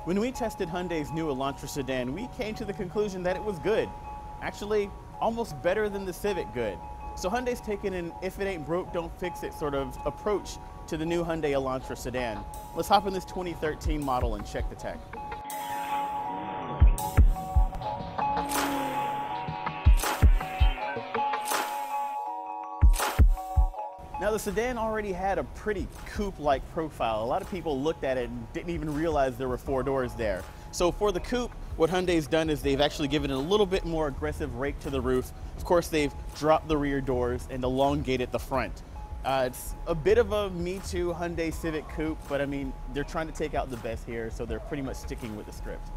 When we tested Hyundai's new Elantra sedan, we came to the conclusion that it was good. Actually, almost better than the Civic good. So Hyundai's taken an if it ain't broke, don't fix it sort of approach to the new Hyundai Elantra sedan. Let's hop in this 2013 model and check the tech. Now the sedan already had a pretty coupe-like profile. A lot of people looked at it and didn't even realize there were 4 doors there. So for the coupe, what Hyundai's done is they've actually given it a little bit more aggressive rake to the roof. Of course, they've dropped the rear doors and elongated the front. It's a bit of a Me Too Hyundai Civic coupe, but I mean, they're trying to take out the best here, so they're pretty much sticking with the script.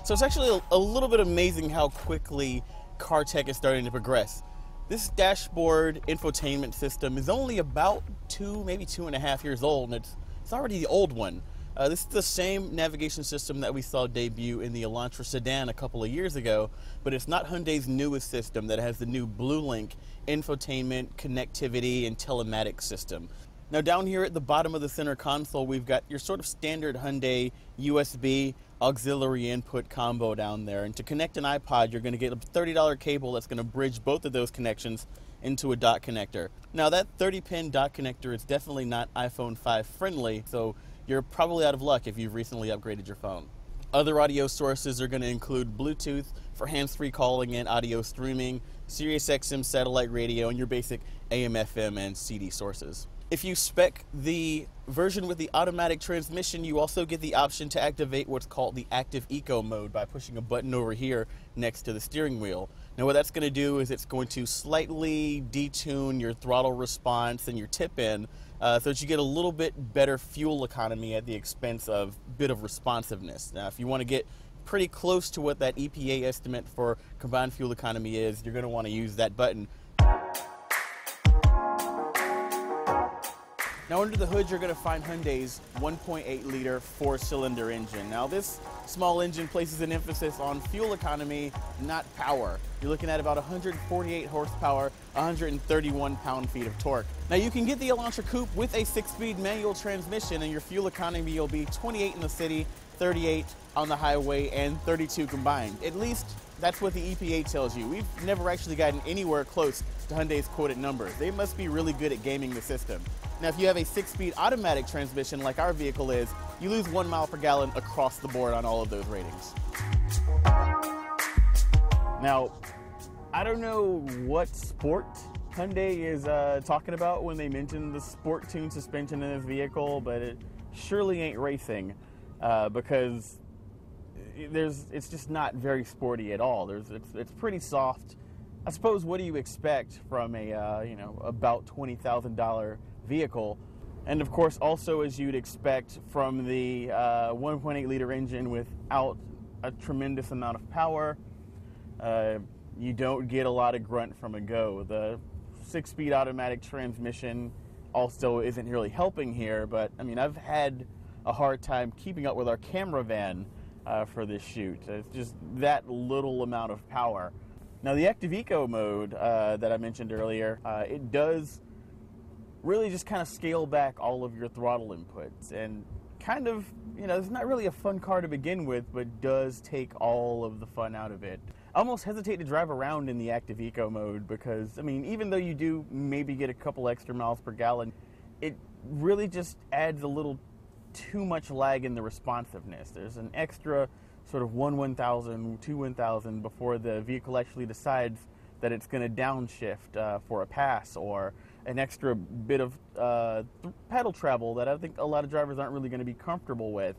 So it's actually a little bit amazing how quickly car tech is starting to progress. This dashboard infotainment system is only about 2, maybe 2.5 years old, and it's already the old one. This is the same navigation system that we saw debut in the Elantra sedan a couple of years ago, but it's not Hyundai's newest system that has the new BlueLink infotainment, connectivity, and telematics system. Now down here at the bottom of the center console, we've got your sort of standard Hyundai USB auxiliary input combo down there. And to connect an iPod, you're going to get a $30 cable that's going to bridge both of those connections into a dot connector. Now that 30-pin dot connector is definitely not iPhone 5 friendly, so you're probably out of luck if you've recently upgraded your phone. Other audio sources are going to include Bluetooth for hands-free calling and audio streaming, Sirius XM satellite radio, and your basic AM, FM, and CD sources. If you spec the version with the automatic transmission, you also get the option to activate what's called the active eco mode by pushing a button over here next to the steering wheel. Now what that's going to do is it's going to slightly detune your throttle response and your tip-in so that you get a little bit better fuel economy at the expense of a bit of responsiveness. Now if you want to get pretty close to what that EPA estimate for combined fuel economy is, you're going to want to use that button. Now under the hood, you're going to find Hyundai's 1.8-liter 4-cylinder engine. Now this small engine places an emphasis on fuel economy, not power. You're looking at about 148 horsepower, 131 pound-feet of torque. Now you can get the Elantra Coupe with a 6-speed manual transmission, and your fuel economy will be 28 in the city, 38 on the highway, and 32 combined. At least that's what the EPA tells you. We've never actually gotten anywhere close to Hyundai's quoted numbers. They must be really good at gaming the system. Now, if you have a 6-speed automatic transmission like our vehicle is, you lose 1 mile per gallon across the board on all of those ratings. Now, I don't know what sport Hyundai is talking about when they mention the sport tune suspension in this vehicle, but it surely ain't racing because it's just not very sporty at all. It's pretty soft. I suppose, what do you expect from a about $20,000 vehicle? And of course, also as you'd expect from the 1.8 liter engine without a tremendous amount of power, you don't get a lot of grunt from a go. The 6-speed automatic transmission also isn't really helping here, but I mean, I've had a hard time keeping up with our camera van for this shoot. It's just that little amount of power. Now the active eco mode that I mentioned earlier, it does really just kind of scale back all of your throttle inputs, and kind of, it's not really a fun car to begin with, but does take all of the fun out of it. I almost hesitate to drive around in the active eco mode because, I mean, even though you do maybe get a couple extra miles per gallon, it really just adds a little too much lag in the responsiveness. There's an extra sort of 1/1000, 2/1000 before the vehicle actually decides that it's going to downshift for a pass, or an extra bit of pedal travel that I think a lot of drivers aren't really going to be comfortable with.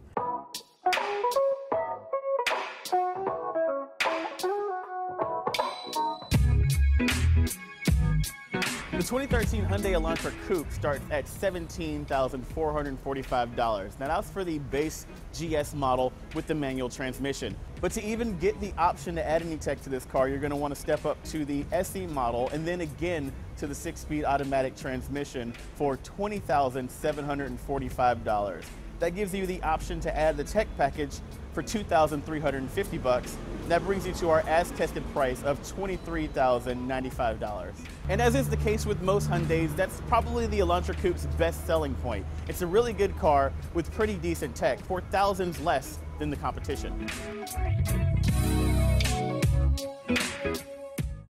The 2013 Hyundai Elantra Coupe starts at $17,445. Now that's for the base GS model with the manual transmission. But to even get the option to add any tech to this car, you're going to want to step up to the SE model and then again to the 6-speed automatic transmission for $20,745. That gives you the option to add the tech package for $2,350. That brings you to our as-tested price of $23,095. And as is the case with most Hyundais, that's probably the Elantra Coupe's best selling point. It's a really good car with pretty decent tech for thousands less than the competition.